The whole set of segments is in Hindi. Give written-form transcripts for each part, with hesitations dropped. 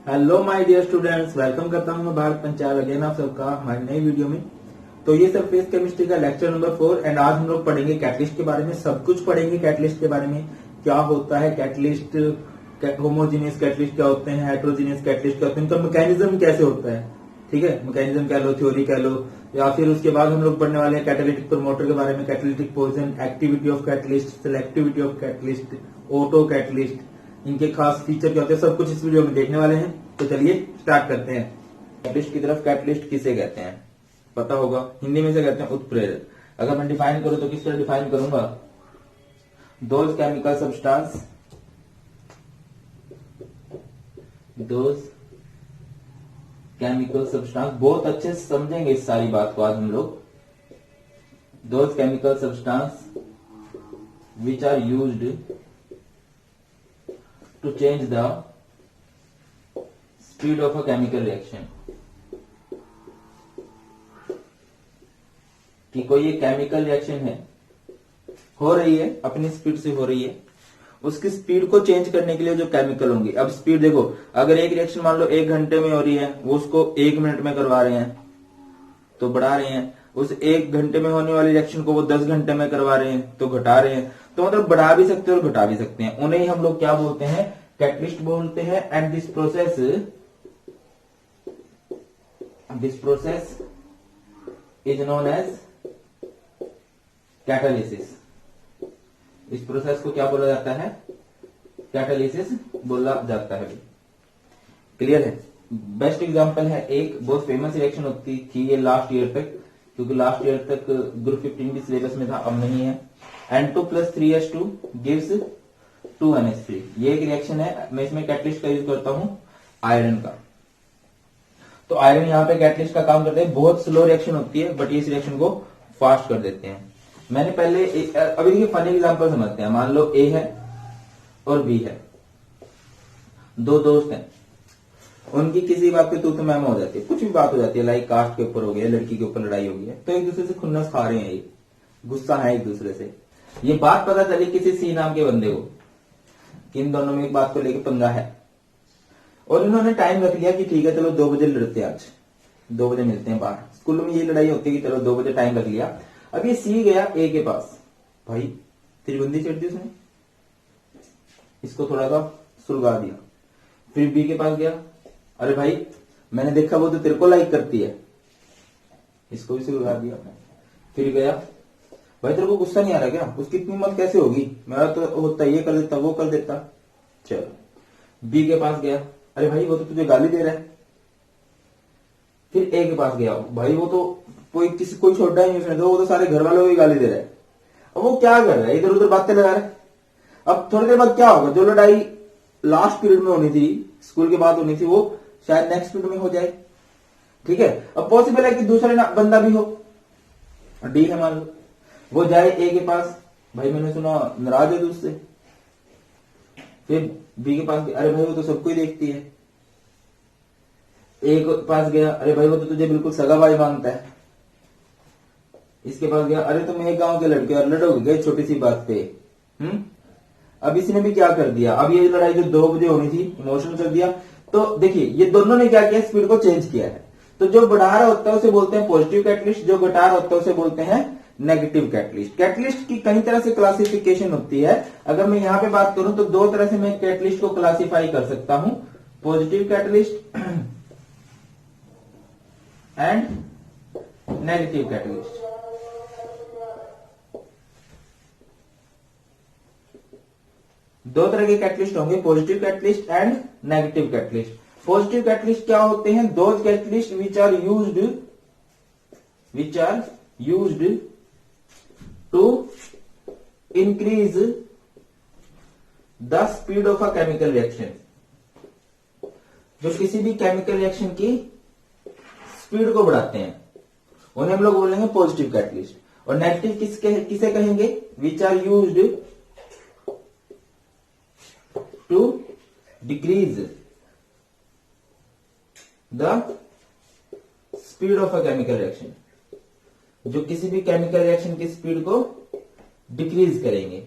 Hello my dear students, welcome करता हूं मैं भारत पंचाल अगेन आप सबका हमारी नई वीडियो में। तो ये सरफेस केमिस्ट्री का लेक्चर नंबर 4 एंड आज हम लोग पढ़ेंगे कैटलिस्ट के बारे में। सब कुछ पढ़ेंगे कैटलिस्ट के बारे में, क्या होता है कैटलिस्ट, होमोजीनियस कैटलिस्ट क्या होते हैं, हेट्रोजीनियस कैटलिस्ट क्या होते हैं, इनका मैकेनिज्म कैसे होता है। ठीक है, मैकेनिज्म कह लो, थ्योरी कह लो, या फिर उसके बाद हम लोग पढ़ने वाले हैं कैटालिटिक प्रमोटर के बारे में, catalytic position, activity of catalyst, selectivity of catalyst, auto catalyst, इनके खास फीचर क्या होते हैं, सब कुछ इस वीडियो में देखने वाले हैं। तो चलिए स्टार्ट करते हैं। कैटलिस्ट की तरफ, कैटलिस्ट किसे कहते हैं पता होगा, हिंदी में से कहते हैं उत्प्रेरक। अगर मैं डिफाइन करूं तो किस तरह डिफाइन करूंगा, those chemical substance, those chemical substance, बहुत अच्छे से समझेंगे इस सारी बात को आज हम लोग। Those chemical substance which are used to change the speed of a chemical reaction। कि कोई ये केमिकल रिएक्शन है, हो रही है, अपनी स्पीड से हो रही है, उसकी स्पीड को चेंज करने के लिए जो केमिकल होंगे। अब स्पीड देखो, अगर एक रिएक्शन मान लो 1 घंटे में हो रही है, वो उसको 1 मिनट में करवा रहे हैं तो बढ़ा रहे हैं, उस 1 घंटे में होने वाली रिएक्शन को वो 10 घंटे में करवा रहे हैं तो घटा रहे हैं। तो मतलब बढ़ा भी सकते हैं और घटा भी सकते हैं, उन्हें हम लोग क्या बोलते हैं, कैटलिस्ट बोलते हैं। And this process is known as catalysis. इस प्रोसेस को क्या बोला जाता है, कैटालिसिस बोला जाता है। क्लियर है। बेस्ट एग्जांपल है, एक बहुत फेमस रिएक्शन होती थी ये लास्ट ईयर तक, क्योंकि लास्ट ईयर तक ग्रुप 15 भी सिलेबस में था, अब नहीं है। N2 + 3H2 gives 2NH3। ये एक रिएक्शन है, मैं इसमें कैटलिस्ट का यूज करता हूं आयरन का। तो आयरन यहाँ पे कैटलिस्ट का काम करते हैं। बहुत स्लो रिएक्शन होती है बट इस रिएक्शन को फास्ट कर देते हैं। मैंने पहले अभी देखिए फनी एग्जांपल समझते हैं। मान लो A है और B है, दो दोस्त हैं, उनकी किसी बात पे तू तो मैम हो जाती है, कुछ भी बात हो जाती है, लाइक कास्ट के ऊपर हो गया, लड़की के ऊपर लड़ाई हो गई है, तो एक दूसरे से खुन्नस खा रहे हैं, ये गुस्सा है एक दूसरे से। ये बात पता चली किसी C नाम के बंदे को कि इन दोनों में एक बात को लेकर पंगा है, और इन्होंने टाइम रख लिया कि ठीक है चलो 2 बजे लड़ते हैं, आज 2 बजे मिलते हैं बाहर। स्कूल में ये लड़ाई होती है कि चलो 2 बजे टाइम रख लिया। अब ये C गया A के पास, भाई तिरबंदी चढ़ दी उसने, इसको थोड़ा सा सुलगा दिया। फिर B के पास गया, अरे भाई मैंने देखा वो तो तेरे को लाइक करती है, इसको भी सुलगा दिया। फिर गया, भाई तेरे को गुस्सा नहीं आ रहा क्या, उसकी इतनी मत कैसे होगी, मेरा तो होता ये कर देता वो कर देता। चलो B के पास गया, अरे भाई वो तो तुझे गाली दे रहा है। फिर A के पास गया, भाई वो तो कोई छोटा ही नहीं उसने, तो वो तो सारे घर वालों को ही गाली दे रहा है। अब वो क्या कर रहा है, इधर उधर बातें लगा रहा है। अब थोड़ी देर बाद क्या होगा, जो लड़ाई लास्ट पीरियड में होनी थी, स्कूल के बाद होनी थी, वो शायद नेक्स्ट पीरियड में हो जाए। ठीक है, अब पॉसिबल है कि दूसरा बंदा भी हो, D है मान लो, वो जाए A के पास, भाई मैंने सुना नाराज है तुझसे। फिर B के पास, अरे भाई वो तो सबको ही देखती है। A के पास गया, अरे भाई वो तो तुझे बिल्कुल सगा भाई मानता है। इसके पास गया, अरे तुम एक गांव के लड़के और लड़ोगे गए छोटी सी बात पे। अब इसने भी क्या कर दिया, अब ये लड़ाई जो 2 बजे होनी थी, इमोशन कर दिया। तो देखिए ये दोनों ने क्या किया, स्पीड को चेंज किया है। तो जो बढ़ा रहा होता है उसे बोलते हैं पॉजिटिव कैटलिस्ट, जो घटा रहा होता है उसे बोलते हैं नेगेटिव कैटलिस्ट। कैटलिस्ट की कई तरह से क्लासिफिकेशन होती है। अगर मैं यहां पे बात करूं तो 2 तरह से मैं कैटलिस्ट को क्लासिफाई कर सकता हूं, positive catalyst and negative catalyst. दो तरह के कैटलिस्ट होंगे, positive catalyst and negative catalyst. Positive catalyst क्या होते हैं, those catalyst which are used to increase the speed of a chemical reaction. जो किसी भी केमिकल रिएक्शन की स्पीड को बढ़ाते हैं उन्हें हम लोग बोलेंगे पॉजिटिव कैटलिस्ट। और नेगेटिव किसे कहेंगे, which are used to decrease the speed of a chemical reaction, जो किसी भी केमिकल रिएक्शन की स्पीड को डिक्रीज करेंगे।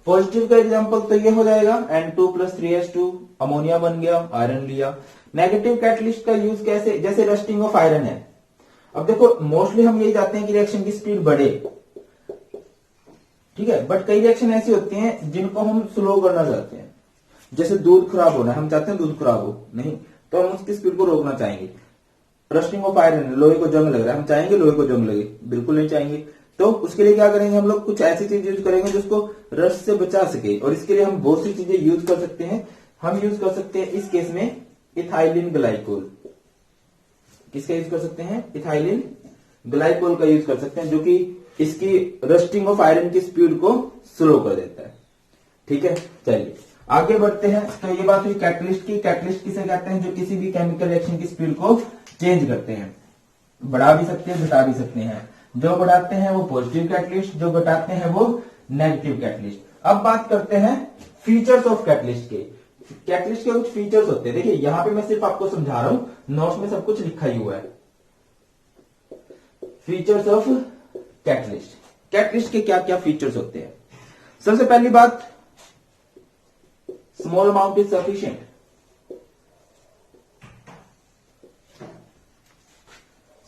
पॉजिटिव का एग्जांपल तो ये हो जाएगा N2 प्लस 3H2, अमोनिया बन गया, आयरन लिया। नेगेटिव कैटलिस्ट का यूज कैसे, जैसे रस्टिंग ऑफ आयरन है। अब देखो मोस्टली हम यही चाहते हैं कि रिएक्शन की स्पीड बढ़े, ठीक है, बट कई रिएक्शन ऐसी होती हैं जिनको हम स्लो करना चाहते हैं। जैसे दूध खराब होना, हम चाहते हैं दूध खराब हो नहीं, तो हम उसकी स्पीड को रोकना चाहेंगे। रस्टिंग ऑफ आयरन, लोहे को जंग लग रहा है, हम चाहेंगे लोहे को जंग लगे, बिल्कुल नहीं चाहेंगे। तो उसके लिए क्या करेंगे, हम लोग कुछ ऐसी चीज यूज करेंगे जिसको रस्ट से बचा सके, और इसके लिए हम बहुत सी चीजें यूज कर सकते हैं। हम यूज कर सकते हैं इस केस में इथाइलिन ग्लाइकोल। किसका यूज कर सकते हैं, इथाइलिन ग्लाइकोल का यूज कर सकते हैं, जो कि इसकी रस्टिंग ऑफ आयरन की स्पीड को स्लो कर देता है। ठीक है, चलिए आगे बढ़ते हैं। तो ये बात हुई कैटलिस्ट की। कैटलिस्ट किसे कहते हैं, जो किसी भी केमिकल रिएक्शन की स्पीड को चेंज करते हैं, बढ़ा भी सकते हैं, घटा भी सकते हैं। जो बढ़ाते हैं वो पॉजिटिव कैटलिस्ट, जो घटाते हैं वो नेगेटिव कैटलिस्ट। अब बात करते हैं फीचर्स ऑफ कैटलिस्ट के। कैटलिस्ट के कुछ फीचर्स होते हैं, देखिए यहां पे मैं सिर्फ आपको समझा रहा हूं, नोट्स में सब कुछ लिखा ही हुआ है। फीचर्स ऑफ कैटलिस्ट, कैटलिस्ट के क्या क्या फीचर्स होते हैं। सबसे पहली बात, small amount is sufficient.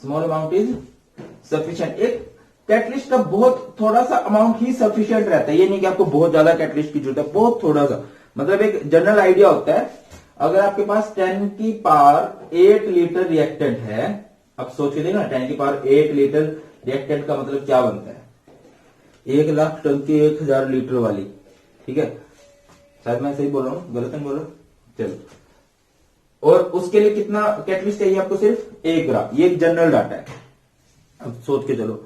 Small amount is sufficient. एक कैटलिस्ट का बहुत थोड़ा सा अमाउंट ही सफिशिएंट रहता है, ये नहीं कि आपको बहुत ज्यादा कैटलिस्ट की जरूरत है, बहुत थोड़ा सा। मतलब एक जनरल आइडिया होता है, अगर आपके पास 10 की पावर 8 लीटर रिएक्टेंट है, अब सोच के देखना 10 की पावर 8 लीटर रिएक्टेंट का मतलब क्या बनता है, 1 लाख टन की 1000 लीटर वाली, ठीक है, शायद मैं सही बोल रहा हूं, गलत नहीं बोल रहा, चलो। और उसके लिए कितना कैटलिस्ट चाहिए आपको, सिर्फ 1 ग्राम। ये एक जनरल डाटा है, अब सोच के चलो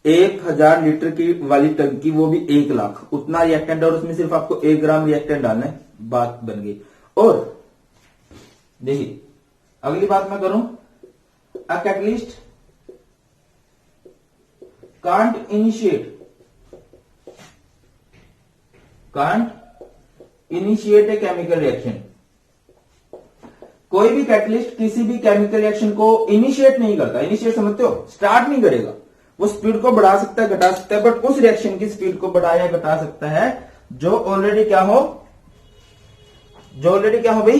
1000 लीटर की वाली टंकी, वो भी 1 लाख, उतना रिएक्टेंट, और उसमें सिर्फ आपको 1 ग्राम रिएक्टेंट डालना है, बात बन गई। और देखिए अगली बात मैं करूं, अ catalyst can't initiate a chemical reaction. कोई भी कैटलिस्ट किसी भी केमिकल रिएक्शन को इनिशिएट नहीं करता। इनिशिएट समझते हो, स्टार्ट नहीं करेगा। वो स्पीड को बढ़ा सकता है, घटा सकता है, बट उस रिएक्शन की स्पीड को बढ़ा या घटा सकता है जो ऑलरेडी क्या हो, भाई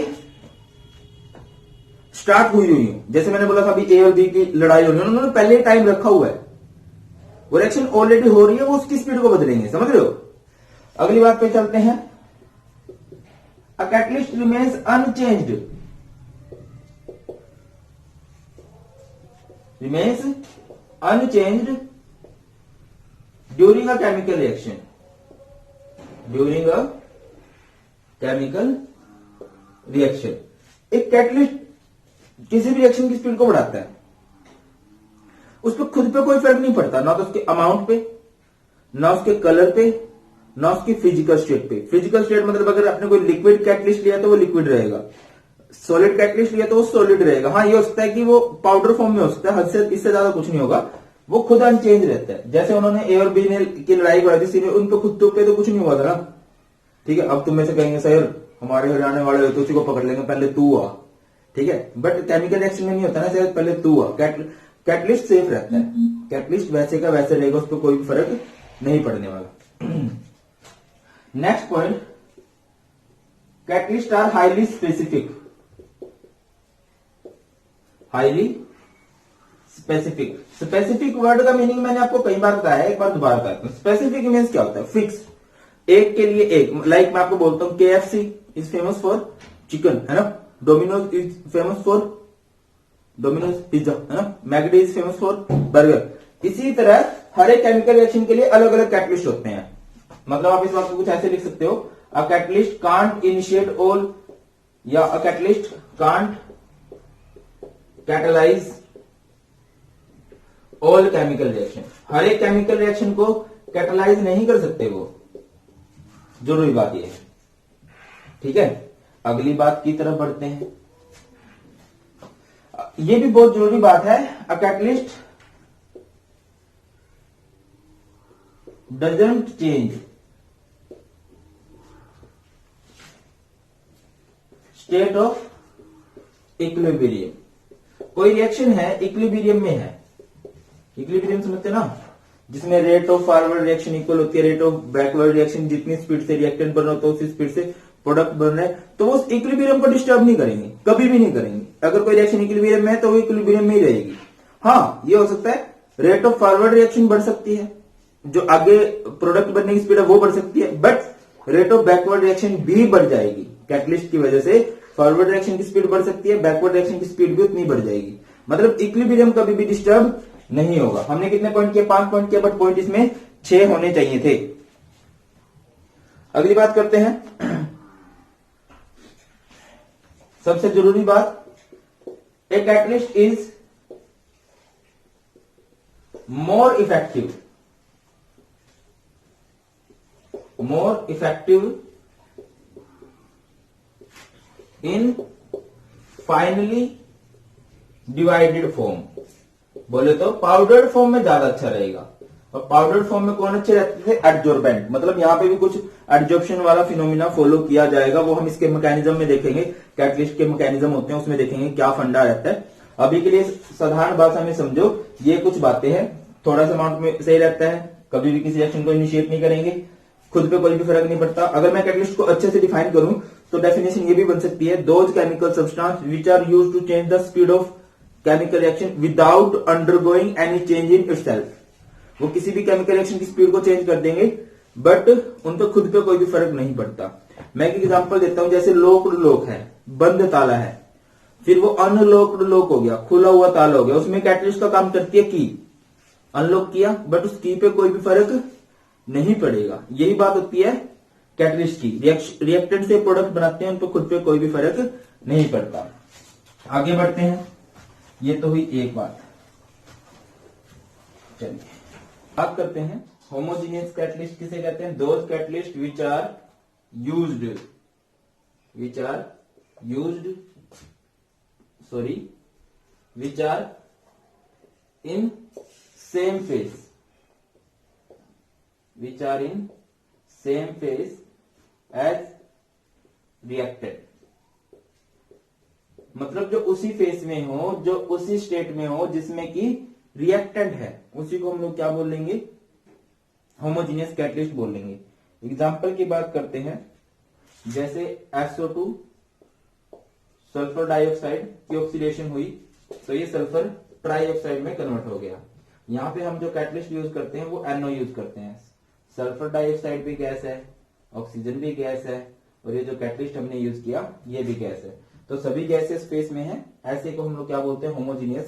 स्टार्ट हुई हुई हो। जैसे मैंने बोला था अभी ए और बी की लड़ाई होनी है, उन्होंने पहले टाइम रखा हुआ है, वो रिएक्शन ऑलरेडी हो रही है, वो उसकी स्पीड को बदलेंगे, समझ रहे हो। अगली बात पे चलते हैं, a catalyst remains unchanged, during a chemical reaction. एक कैटलिस्ट किसी भी रिएक्शन की स्पीड को बढ़ाता है, उस पर खुद पे कोई फर्क नहीं पड़ता, ना तो उसके अमाउंट पे, ना उसके कलर पे, ना उसकी फिजिकल स्टेट पे। फिजिकल स्टेट मतलब अगर आपने कोई लिक्विड कैटलिस्ट लिया तो वो लिक्विड रहेगा, सॉलिड कैटलिस्ट लिया तो वो सॉलिड रहेगा। हाँ, ये हो सकता है कि वो पाउडर फॉर्म में हो सकता है, हद से इससे ज्यादा कुछ नहीं होगा, वो खुद अनचेंज रहता है। जैसे उन्होंने ए और बी ने की लड़ाई बढ़ा दी, उन पे खुद पे तो कुछ नहीं हुआ था ना, ठीक है। अब तुम में से कहेंगे सर हमारे हरियाणा वाले हो तो उसी को पकड़ लेंगे, पहले तू आ, ठीक है, बट केमिकल रिएक्शन में नहीं होता ना सर, पहले तू आ। कैटलिस्ट सेफ रहता है, कैटलिस्ट वैसे का वैसे रहेगा, उस पर कोई फर्क नहीं पड़ने वाला। Next point, catalyst are highly specific. Specific word का मीनिंग मैंने आपको कई बार बताया है, एक बार दोबारा बताता हूं। स्पेसिफिक मीन्स क्या होता है, फिक्स, एक के लिए एक। लाइक मैं आपको बोलता हूं KFC is famous for chicken, है ना, Domino's is famous for Domino's pizza, है ना, मैगडी इज फेमस फॉर बर्गर। इसी तरह हर एक केमिकल रिएक्शन के लिए अलग अलग कैटलिस्ट होते हैं। मतलब आप इस बात को कुछ ऐसे लिख सकते हो, a catalyst can't initiate all, या a catalyst can't catalyse all chemical reaction. हर एक केमिकल रिएक्शन को कैटलाइज नहीं कर सकते वो, जरूरी बात यह है, ठीक है। अगली बात की तरफ बढ़ते हैं, यह भी बहुत जरूरी बात है, a catalyst doesn't change state of equilibrium. कोई रिएक्शन है इक्विलिब्रियम में है, इक्विलिब्रियम समझते ना, जिसमें rate of forward reaction equal होती है रेट ऑफ बैकवर्ड रिएक्शन, जितनी स्पीड से रिएक्टेंट बन रहा होता है उसी स्पीड से प्रोडक्ट बन रहा है, तो वो इक्विलिब्रियम को डिस्टर्ब नहीं करेंगे, कभी भी नहीं करेंगे। अगर कोई रिएक्शन इक्विलिब्रियम में है तो वो इक्विलिब्रियम में ही रहेगी। हाँ, ये हो सकता है रेट ऑफ फॉरवर्ड रिएक्शन बढ़ सकती है, जो आगे प्रोडक्ट बनने की स्पीड है वो बढ़ सकती है, but rate of backward reaction भी बढ़ जाएगी। कैटलिस्ट की वजह से फॉरवर्ड रिएक्शन की स्पीड बढ़ सकती है, बैकवर्ड रिएक्शन की स्पीड भी उतनी बढ़ जाएगी। मतलब इक्विलिब्रियम कभी भी डिस्टर्ब नहीं होगा। हमने कितने पॉइंट किए? 5 पॉइंट किए, बट पॉइंट इसमें 6 होने चाहिए थे। अगली बात करते हैं, सबसे जरूरी बात, a catalyst is more effective in finely divided form। बोले तो पाउडर्ड फॉर्म में ज्यादा अच्छा रहेगा। और पाउडर्ड फॉर्म में कौन अच्छे रहते थे? एडजॉर्बेंट। मतलब यहाँ पे भी कुछ एडजॉर्प्शन वाला फिनोमिना फॉलो किया जाएगा, वो हम इसके मैकेनिज्म में देखेंगे। कैटलिस्ट के मैकेनिज्म होते हैं, उसमें देखेंगे क्या फंडा रहता है। अभी के लिए साधारण भाषा में समझो, ये कुछ बातें हैं, थोड़ा सा अमाउंट में सही रहता है, कभी भी किसी रिएक्शन को इनिशिएट नहीं करेंगे, खुद पे कोई भी फर्क नहीं पड़ता। अगर मैं कैटलिस्ट को अच्छे से डिफाइन करूं तो डेफिनेशन ये भी बन सकती है, those chemical substance which are used to change the speed of chemical reaction without undergoing any change in itself. वो किसी भी केमिकल रिएक्शन की स्पीड को चेंज कर देंगे, बट उन पे खुद पे कोई भी फर्क नहीं पड़ता। मैं एक एग्जांपल देता हूं, जैसे लॉक्ड लॉक है, बंद ताला है, फिर वो अनलॉक्ड लॉक हो गया, खुला हुआ ताला हो गया, उसमें कैटलिस्ट का काम करती है की। अनलॉक किया, बट उस की पे कोई भी फर्क नहीं पड़ेगा। यही बात होती है कैटलिस्ट की। रिएक्टेंट से प्रोडक्ट बनाते हैं, उन पर खुद पे कोई भी फर्क नहीं पड़ता। आगे बढ़ते हैं, ये तो हुई एक बात। चलिए बात करते हैं होमोजीनियस कैटलिस्ट किसे कहते हैं? Those catalyst which are used in same phase as reactant। मतलब जो उसी फेस में हो, जो उसी स्टेट में हो जिसमें कि रिएक्टेंट है, उसी को हम लोग क्या बोलेंगे? होमोजीनियस कैटलिस्ट बोलेंगे। एग्जांपल की बात करते हैं, जैसे SO2 सल्फर डाइऑक्साइड की ऑक्सीडेशन हुई तो ये सल्फर ट्राइऑक्साइड में कन्वर्ट हो गया। यहाँ पे हम जो कैटलिस्ट यूज करते हैं वो NO यूज करते हैं। सल्फर डाइऑक्साइड भी गैस है, ऑक्सीजन भी गैस है, और ये जो कैटलिस्ट हमने यूज किया ये भी गैस है। तो सभी गैसेस फेस में है, ऐसे को हम लोग क्या बोलते हैं? होमोजीनियस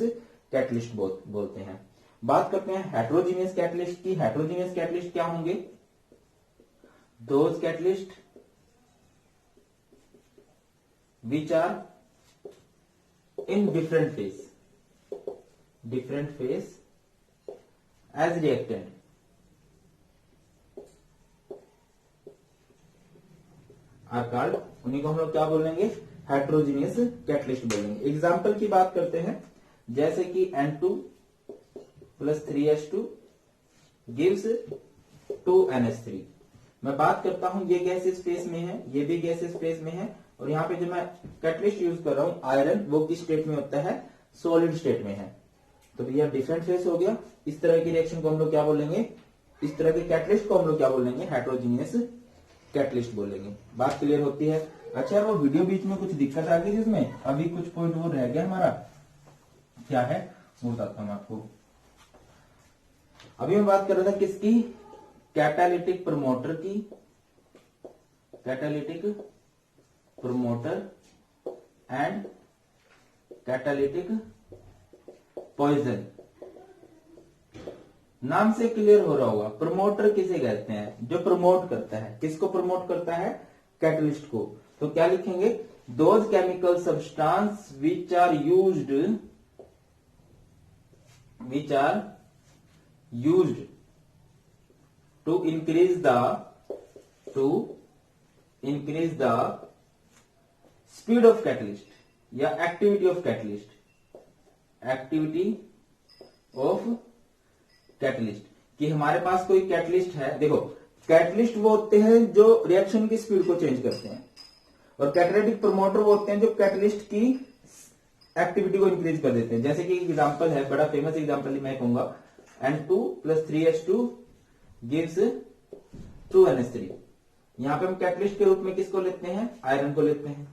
कैटलिस्ट बोलते हैं। बात करते हैं हेट्रोजीनियस कैटलिस्ट की। हेट्रोजीनियस कैटलिस्ट क्या होंगे? Those catalyst which are in different phase as reactant। Are called, उन्हीं को हम लोग क्या बोलेंगे? हेट्रोजीनियस कैटलिस्ट बोलेंगे। एग्जाम्पल की बात करते हैं, जैसे कि N2 + 3H2 gives 2NH3। मैं बात करता हूं ये गैसेस फेस में है, ये भी गैसेस फेस में है, और यहाँ पे जो मैं कैटलिस्ट यूज कर रहा हूं आयरन, वो किस स्टेट में होता है? सॉलिड स्टेट में है। तो भैया डिफरेंट फेस हो गया। इस तरह की रिएक्शन को हम लोग क्या बोलेंगे? इस तरह के कैटलिस्ट को हम लोग क्या बोलेंगे? हेट्रोजीनियस कैटलिस्ट बोलेंगे। बात क्लियर होती है? अच्छा, वो वीडियो बीच में कुछ दिक्कत आ गई जिसमें अभी कुछ पॉइंट वो रह गया हमारा, क्या है वो बताता हूं आपको। अभी मैं बात कर रहा था किसकी? कैटालिटिक प्रमोटर की। Catalytic promoter and catalytic poison. नाम से क्लियर हो रहा होगा, प्रमोटर किसे कहते हैं? जो प्रमोट करता है। किसको प्रमोट करता है? कैटलिस्ट को। तो क्या लिखेंगे? Those chemical substance which are used to increase the speed of catalyst या एक्टिविटी ऑफ कैटलिस्ट। कि हमारे पास कोई कैटलिस्ट है, देखो कैटलिस्ट वो होते हैं जो रिएक्शन की स्पीड को चेंज करते हैं, और कैटालिटिक प्रमोटर वो होते हैं जो कैटलिस्ट की एक्टिविटी को इंक्रीज कर देते हैं। जैसे कि एग्जांपल है, बड़ा फेमस एग्जांपल मैं कहूंगा, N2 + 3H2 gives 2NH3। यहां पे हम कैटलिस्ट के रूप में किसको लेते हैं, आयरन को लेते हैं।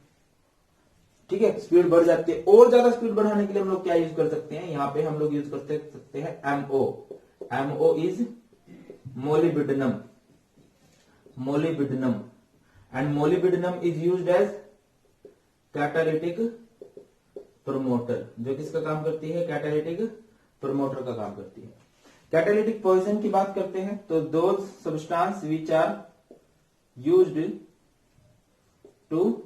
ठीक है, स्पीड बढ़ जाती है। और ज्यादा स्पीड बढ़ाने के लिए हम लोग क्या यूज कर सकते हैं, यहां पे हम लोग यूज कर सकते हैं MO। MO is molybdenum. Molybdenum and molybdenum is used as catalytic promoter. जो किसका काम करती है, कैटालिटिक प्रमोटर का काम करती है। कैटालिटिक पॉइजन की बात करते हैं तो those substance which are used to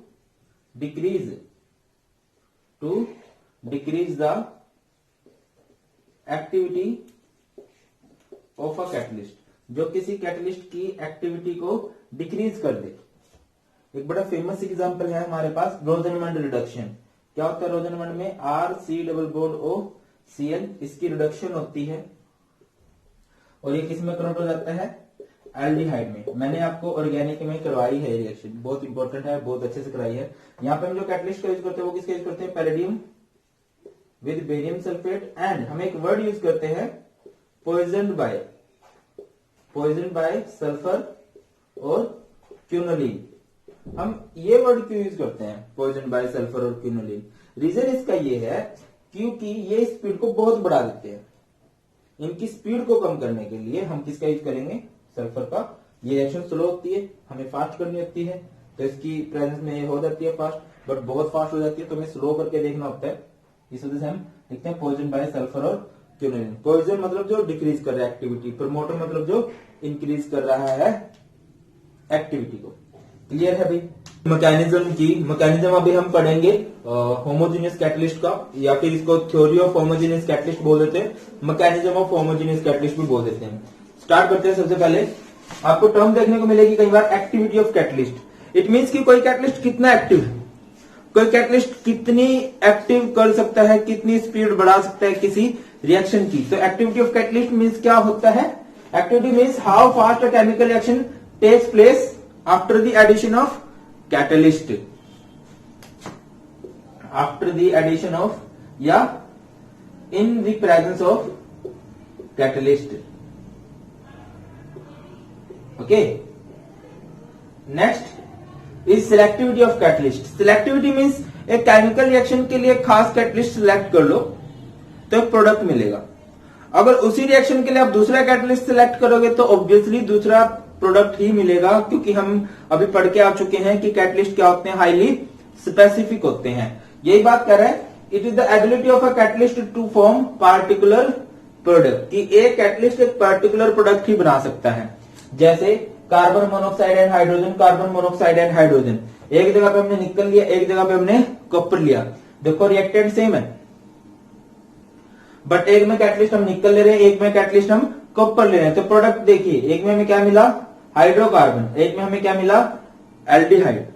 decrease the activity of a catalyst, जो किसी कैटलिस्ट की एक्टिविटी को डिक्रीज कर दे। एक बड़ा फेमस एग्जांपल है हमारे पास रोजनमंड रिडक्शन। क्या होता है रोजनमंड में, RC+O इसकी रिडक्शन होती है और ये किस में कन्वर्ट हो जाता है, एल्डिहाइड में। मैंने आपको ऑर्गेनिक में करवाई है रिएक्शन, बहुत इंपॉर्टेंट है, बहुत अच्छे से कराई है। यहाँ पे हम जो कैटलिस्ट का यूज करते हैं वो किसका यूज करते हैं, palladium with barium sulphate. And हम एक वर्ड यूज करते हैं पॉइजन्ड बाय सल्फर और क्यूनोलिन। हम ये वर्ड क्यों यूज करते हैं, पॉइजन बाय सल्फर और क्यूनोलिन? रीजन इसका ये है क्योंकि ये स्पीड को बहुत बढ़ा देते हैं। इनकी स्पीड को कम करने के लिए हम किसका यूज करेंगे, सल्फर का। ये रिएक्शन स्लो होती है, हमें फास्ट करनी होती है, तो इसकी प्रेजेंस में ये हो जाती है फास्ट, बट बहुत फास्ट हो जाती है तो हमें स्लो करके देखना होता है। इस वजह से हम लिखते हैं पॉइजन बाय सल्फर और क्यूनोलिन। पॉइजन मतलब जो डिक्रीज कर रहा है एक्टिविटी, प्रमोटर मतलब जो इंक्रीज कर रहा है एक्टिविटी को। क्लियर है भाई? मैकेनिज्म अभी हम पढ़ेंगे होमोजेनियस कैटलिस्ट का, या फिर इसको थ्योरी ऑफ होमोजेनियस कैटलिस्ट बोल देते हैं, मैकेनिज्म ऑफ होमोजेनियस कैटलिस्ट भी बोल देते हैं। स्टार्ट करते हैं। सबसे पहले आपको टर्म देखने को मिलेगी कई बार, activity of catalyst. It means कि कोई कैटलिस्ट कितना एक्टिव है, कोई कैटलिस्ट कितनी एक्टिव कर सकता है, कितनी स्पीड बढ़ा सकता है किसी रिएक्शन की। तो एक्टिविटी ऑफ कैटलिस्ट मीन्स क्या होता है, activity means how fast a chemical reaction takes place after the addition of catalyst, या in the presence of catalyst. Okay, next is selectivity of catalyst. Selectivity means एक केमिकल रिएक्शन के लिए खास कैटलिस्ट सिलेक्ट कर लो तो एक प्रोडक्ट मिलेगा। अगर उसी रिएक्शन के लिए आप दूसरा कैटलिस्ट सिलेक्ट करोगे तो ऑब्वियसली दूसरा प्रोडक्ट ही मिलेगा, क्योंकि हम अभी पढ़ के आ चुके हैं कि कैटलिस्ट क्या होते हैं, हाईली स्पेसिफिक होते हैं। यही बात कर रहा है, it is the ability of a catalyst to form particular product, कि एक कैटलिस्ट एक पर्टिकुलर प्रोडक्ट ही बना सकता है। जैसे carbon monoxide and hydrogen, carbon monoxide and hydrogen, एक जगह पे हमने निकल लिया, एक जगह पे हमने कॉपर लिया, देखो रिएक्टेंट सेम है, बट एक में कैटलिस्ट हम निकल ले रहे हैं, एक में कैटलिस्ट हम कॉपर ले रहे हैं। तो प्रोडक्ट देखिए, एक में हमें क्या मिला, हाइड्रोकार्बन, एक में हमें क्या मिला, एल्डिहाइड।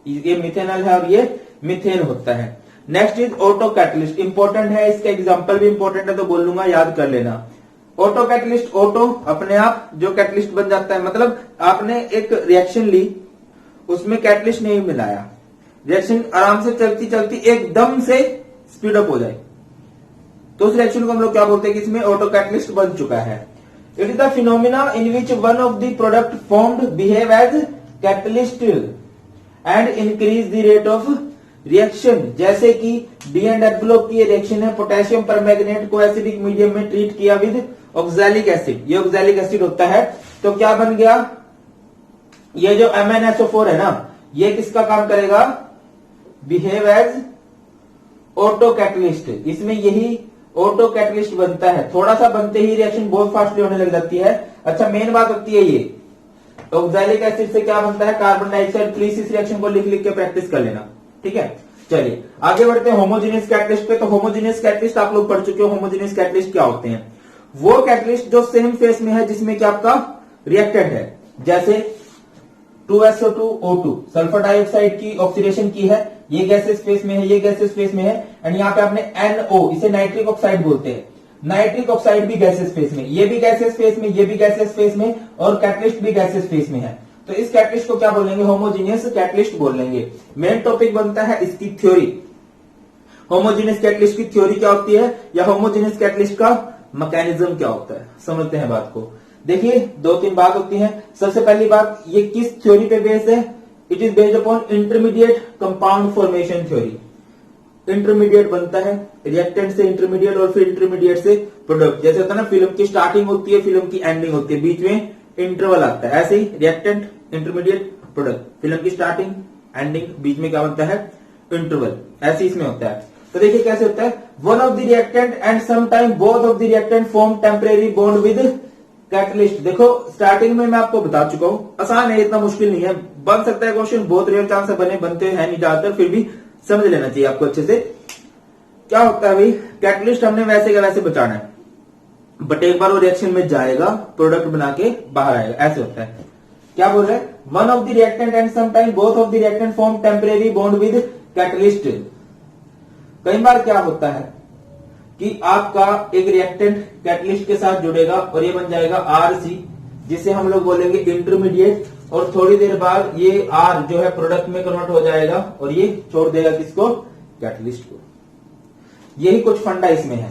ये मिथेनॉल है और ये मीथेन होता है। Next is auto catalyst, important है, इसका एग्जांपल भी इंपॉर्टेंट है तो बोल लूंगा, याद कर लेना। ऑटो कैटलिस्ट, ऑटो अपने आप जो कैटलिस्ट बन जाता है, मतलब आपने एक रिएक्शन ली, उसमें कैटलिस्ट नहीं मिलाया, रिएक्शन आराम से चलती चलती एकदम से स्पीड अप हो जाए, तो उस रिएक्शन को हम लोग क्या बोलते हैं कि इसमें ऑटो कैटलिस्ट बन चुका है। It is the phenomena in which one of the product formed behave as catalyst and increase the rate of reaction. जैसे कि डी एंड एफ ब्लॉक की रिएक्शन है, पोटेशियम परमैंगनेट को एसिडिक मीडियम में ट्रीट किया विद ऑक्सैलिक एसिड, ये ऑक्सैलिक एसिड होता है, तो क्या बन गया, ये जो MnSO4 है ना, ये किसका काम करेगा, बिहेव एज ऑटो कैटलिस्ट। इसमें यही ऑटो कैटलिस्ट बनता है, थोड़ा सा बनते ही रिएक्शन बहुत फास्टली होने लग जाती है। अच्छा, मेन बात होती है ये ऑक्सैलिक एसिड से क्या बनता है, कार्बन डाइऑक्साइड। प्लीज इस रिएक्शन को लिख लिख के प्रैक्टिस कर लेना, ठीक है। चलिए आगे बढ़ते हैं होमोजेनियस कैटलिस्ट पे। तो होमोजेनियस कैटलिस्ट आप लोग पढ़ चुके हो, होमोजेनियस कैटलिस्ट क्या होते हैं, वो कैटलिस्ट जो सेम फेस में है, जिसमें क्या आपका रिएक्टेंट है, जैसे 2SO2O2 सल्फर डाइऑक्साइड की ऑक्सीडेशन की है, ये गैसेस फेस में है, ये गैसेस फेस में है, एंड यहाँ पे आपने NO, इसे नाइट्रिक ऑक्साइड बोलते हैं, नाइट्रिक ऑक्साइड भी गैसेस फेस में, ये भी गैसेस फेस में, ये भी गैसेस फेस में, और कैटलिस्ट भी गैसेस फेस में है। तो इस कैटलिस्ट को क्या बोलेंगे, होमोजेनियस कैटलिस्ट बोलेंगे। मेन टॉपिक बनता है इसकी थ्योरी, होमोजेनियस कैटलिस्ट की थ्योरी क्या होती है, या होमोजेनियस कैटलिस्ट का मैकेनिज्म क्या होता है, समझते हैं बात को। देखिए 2-3 बात होती है। सबसे पहली बात, ये किस थ्योरी पे बेस्ड है? It is based upon intermediate compound formation theory. Intermediate बनता है रिएक्टेंट से इंटरमीडिएट और फिर इंटरमीडिएट से प्रोडक्ट। जैसे होता है ना, फिल्म की स्टार्टिंग होती है, फिल्म की एंडिंग होती है, बीच में इंटरवल आता है, ऐसे ही रिएक्टेंट इंटरमीडिएट प्रोडक्ट, फिल्म की स्टार्टिंग एंडिंग, बीच में क्या बनता है? इंटरवल। ऐसे इसमें होता है। तो देखिए कैसे होता है, one of the reactant and some time both of the reactant form temporary bond with catalyst. देखो स्टार्टिंग में मैं आपको बता चुका हूं, आसान है, इतना मुश्किल नहीं है, बन सकता है क्वेश्चन, बहुत रेयर चांस है बनते हैं नहीं ज्यादातर, फिर भी समझ लेना चाहिए आपको अच्छे से। क्या होता है भाई, कैटलिस्ट हमने वैसे का वैसे बचाना है, बट एक बार वो रिएक्शन में जाएगा, प्रोडक्ट बना के बाहर आएगा, ऐसे होता है। क्या बोल रहे हैं, one of the reactant and some time both of the reactant form temporary bond with catalyst. कई बार क्या होता है कि आपका एक रिएक्टेंट कैटलिस्ट के साथ जुड़ेगा और ये बन जाएगा आरसी, जिसे हम लोग बोलेंगे इंटरमीडिएट, और थोड़ी देर बाद ये आर जो है प्रोडक्ट में कन्वर्ट हो जाएगा और ये छोड़ देगा किसको? कैटलिस्ट को। यही कुछ फंडा इसमें है।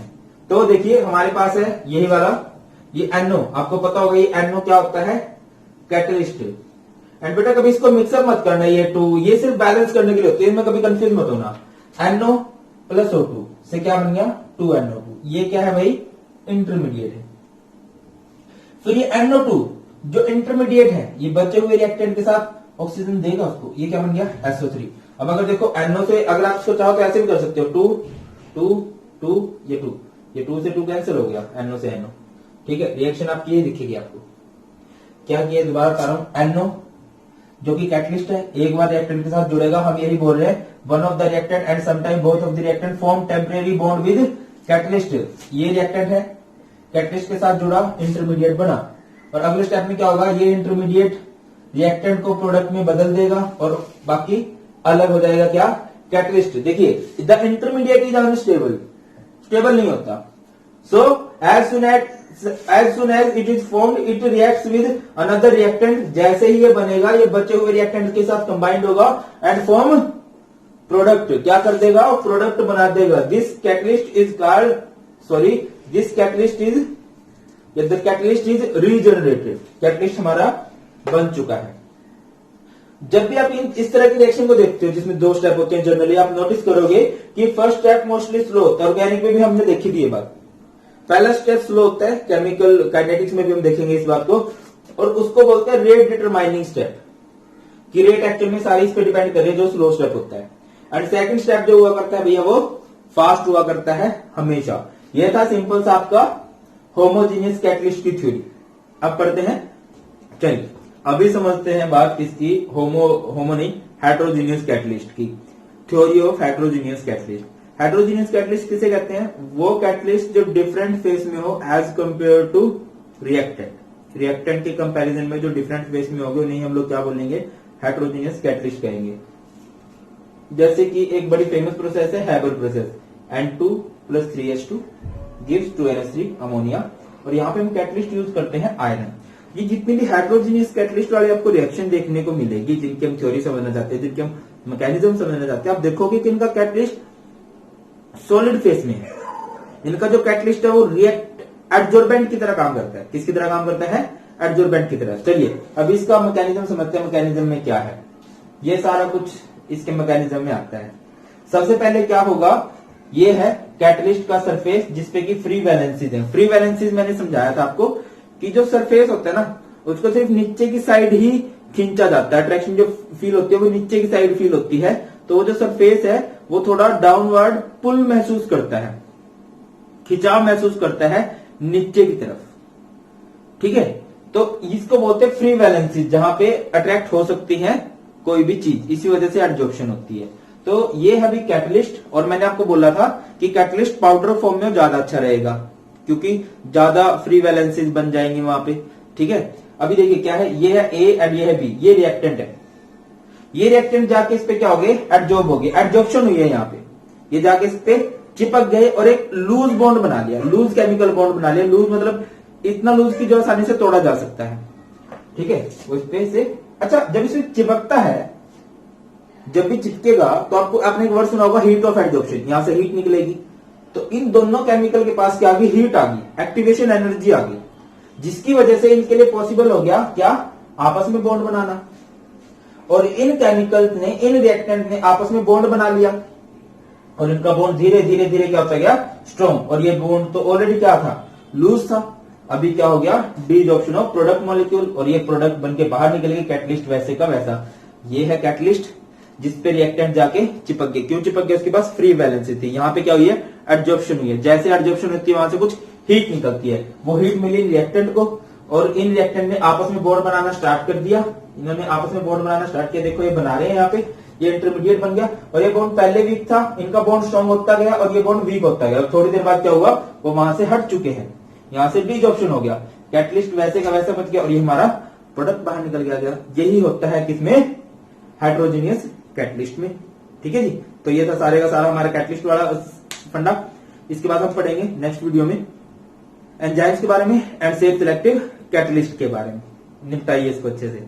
तो देखिए हमारे पास है यही वाला, ये NO, आपको पता होगा ये NO क्या होता है? कैटलिस्ट। एंड बेटा कभी इसको मिक्सअप मत करना, ये 2 ये सिर्फ बैलेंस करने के लिए होते हैं, इनमें कभी कंफ्यूज मत होना। NO प्लस O2 से क्या बन गया? 2NO2। ये क्या है भाई? इंटरमीडिएट है। फिर ये NO2 जो इंटरमीडिएट है, ये बचे हुए रिएक्टेंट के साथ ऑक्सीजन देगा उसको, ये क्या बन गया? SO3। अब अगर देखो NO से अगर आप इसको चाहो तो ऐसे भी कर सकते हो, 2 2 2, ये 2 से 2 कैंसिल हो गया, NO से NO। ठीक है, रिएक्शन आपकी ये दिखेगी आपको। क्या किया, दोबारा बता रहा हूं, NO जो कि कैटलिस्ट है, एक बार रिएक्टेंट के साथ जुड़ेगा, हम यही बोल रहे हैं, one of the reactant and sometime both of the reactant form temporary bond with catalyst. ये रिएक्टेंट है, कैटलिस्ट के साथ जुड़ा, इंटरमीडिएट बना, और अगले स्टेप में क्या होगा, ये इंटरमीडिएट रिएक्टेंट को प्रोडक्ट में बदल देगा और बाकी अलग हो जाएगा क्या? कैटलिस्ट। देखिए the intermediate is unstable, stable नहीं होता। सो as soon as it is formed it reacts with another reactant। जैसे ही ये बनेगा, ये बचे हुए रिएक्टेंट के साथ कंबाइंड होगा एंड फॉर्म प्रोडक्ट। क्या कर देगा? प्रोडक्ट बना देगा। This catalyst is regenerated. Catalyst हमारा बन चुका है। जब भी आप इस तरह की रिएक्शन को देखते हो जिसमें 2 स्टेप होते हैं, जनरली आप नोटिस करोगे कि फर्स्ट स्टेप मोस्टली स्लो होता है। ऑर्गेनिक में भी हमने देखी थी ये बात, पहला स्टेप स्लो होता है, केमिकल काइनेटिक्स में भी हम देखेंगे इस बात को, और उसको बोलते हैं रेट डिटरमाइनिंग स्टेप, कि रेट एक्चुअल में सारी इस पे डिपेंड करे, जो स्लो स्टेप होता है। एंड सेकंड स्टेप जो हुआ करता है भैया वो फास्ट हुआ करता है हमेशा। यह था सिंपल सा आपका होमोजीनियस कैटलिस्ट की थ्योरी। अब पढ़ते हैं, चलिए अभी समझते हैं बात किसकी, होमो नहीं, हेट्रोजीनियस कैटलिस्ट की, theory of heterogeneous catalyst. Heterogeneous catalyst किसे कहते हैं? वो कैटलिस्ट जो डिफरेंट फेस में हो as compare to reactant. Reactant के कंपैरिजन में जो डिफरेंट फेस में होंगे उन्हें हम लोग क्या बोलेंगे? हेट्रोजीनियस कैटलिस्ट कहेंगे। जैसे कि एक बड़ी फेमस प्रोसेस है Haber process, N2 + 3H2 gives 2NH3 ammonia, और यहाँ पे हम कैटलिस्ट यूज करते हैं आयरन। ये जितनी भी हेट्रोजीनियस कैटलिस्ट वाले आपको रिएक्शन देखने को मिलेगी, जिनकी हम थ्योरी समझना चाहते हैं, जिनके हम मैकेनिज्म समझना चाहते हैं, आप देखोगे कि इनका कैटलिस्ट सॉलिड फेस में है। इनका जो कैटलिस्ट है वो एडजॉर्बेंट की तरह काम करता है। किसकी तरह काम करता है? एडजॉर्बेंट की तरह। चलिए अब इसका मैकेनिज्म समझते हैं, मैकेनिज्म में क्या है। ये सारा कुछ इसके मैकेनिज्म में आता है। सबसे पहले क्या होगा, ये है कैटलिस्ट का सरफेस जिसपे की फ्री वैलेंसीज है। फ्री वैलेंसीज मैंने समझाया था आपको कि जो सरफेस होता है ना, उसको सिर्फ नीचे की साइड ही खींचा जाता है। अट्रैक्शन जो फील होती है वो नीचे की साइड फील होती है, तो वो जो सरफेस है वो थोड़ा डाउनवर्ड पुल महसूस करता है, खिंचाव महसूस करता है नीचे की तरफ। ठीक है, तो इसको बोलते हैं फ्री वैलेंसीज, जहां पे अट्रैक्ट हो सकती है कोई भी चीज, इसी वजह से एडजॉर्प्शन होती है। तो ये है अभी कैटलिस्ट, और मैंने आपको बोला था कि कैटलिस्ट पाउडर फॉर्म में ज्यादा अच्छा रहेगा क्योंकि ज्यादा फ्री वैलेंसीज बन जाएंगे वहां पे। ठीक है, अभी देखिए क्या है, ये है ए एंड ये है बी, ये रिएक्टेंट है। ये रिएक्टेंट जाके इस पे क्या हो गए? एडजॉर्ब हो गए, एडजॉर्प्शन हुई है यहाँ पे, ये जाके इस पे चिपक गए और एक लूज बॉन्ड बना लिया, लूज केमिकल बॉन्ड बना लिया। लूज मतलब इतना लूज की जो आसानी से तोड़ा जा सकता है। ठीक है, वो इस पे से अच्छा, जब इसे चिपकता है, जब भी चिपकेगा तो आपको आपने एक वर्ड सुना होगा हीट ऑफ एडजॉर्प्शन, यहां से हीट निकलेगी। तो इन दोनों केमिकल के पास क्या आ गई, हीट आ गई, एक्टिवेशन एनर्जी आ गई, जिसकी वजह से इनके लिए पॉसिबल हो गया क्या, आपस में बॉन्ड बनाना। और इन केमिकल्स ने, इन रिएक्टेंट ने आपस में बॉन्ड बना लिया और इनका बॉन्ड धीरे धीरे धीरे क्या होता गया, स्ट्रॉन्ग। और ये बॉन्ड तो ऑलरेडी क्या था, लूज था। अभी क्या हो गया, डिसॉर्प्शन ऑफ प्रोडक्ट मॉलिक्यूल, और ये प्रोडक्ट बन के बाहर निकल गए, कैटलिस्ट वैसे का वैसा। ये है कैटलिस्ट जिसपे रिएक्टेंट जाके चिपक गए। क्यों चिपक गए, उसके पास फ्री वैलेंसी थी। यहाँ पे क्या हुई है, एडजॉर्प्शन हुई है। जैसे एडजॉर्प्शन होती है वहां से कुछ हीट निकलती है, वो हीट मिली रिएक्टेंट को, और इन रिएक्टेंट ने आपस में बॉन्ड बनाना स्टार्ट कर दिया। इन्होंने आपस में बॉन्ड बनाना स्टार्ट किया, देखो ये बना रहे हैं यहाँ पे, ये इंटरमीडिएट बन गया। और ये बॉन्ड पहले वीक था, इनका बॉन्ड स्ट्रॉन्ग होता गया और ये बॉन्ड वीक होता गया। थोड़ी देर बाद क्या हुआ, वो वहां से हट चुके हैं, यहाँ से डिसॉर्प्शन हो गया, कैटलिस्ट वैसे का वैसा बच गया और ये हमारा प्रोडक्ट बाहर निकल गया। यही होता है किसमें, हेटेरोजेनियस कैटलिस्ट में। ठीक है जी, तो ये था सारे का सारा हमारा कैटलिस्ट वाला फंडा। इसके बाद हम पढ़ेंगे नेक्स्ट वीडियो में एंजाइम्स के बारे में एंड सेफ सिलेक्टिव कैटलिस्ट के बारे में। निपटाइए इसको अच्छे से।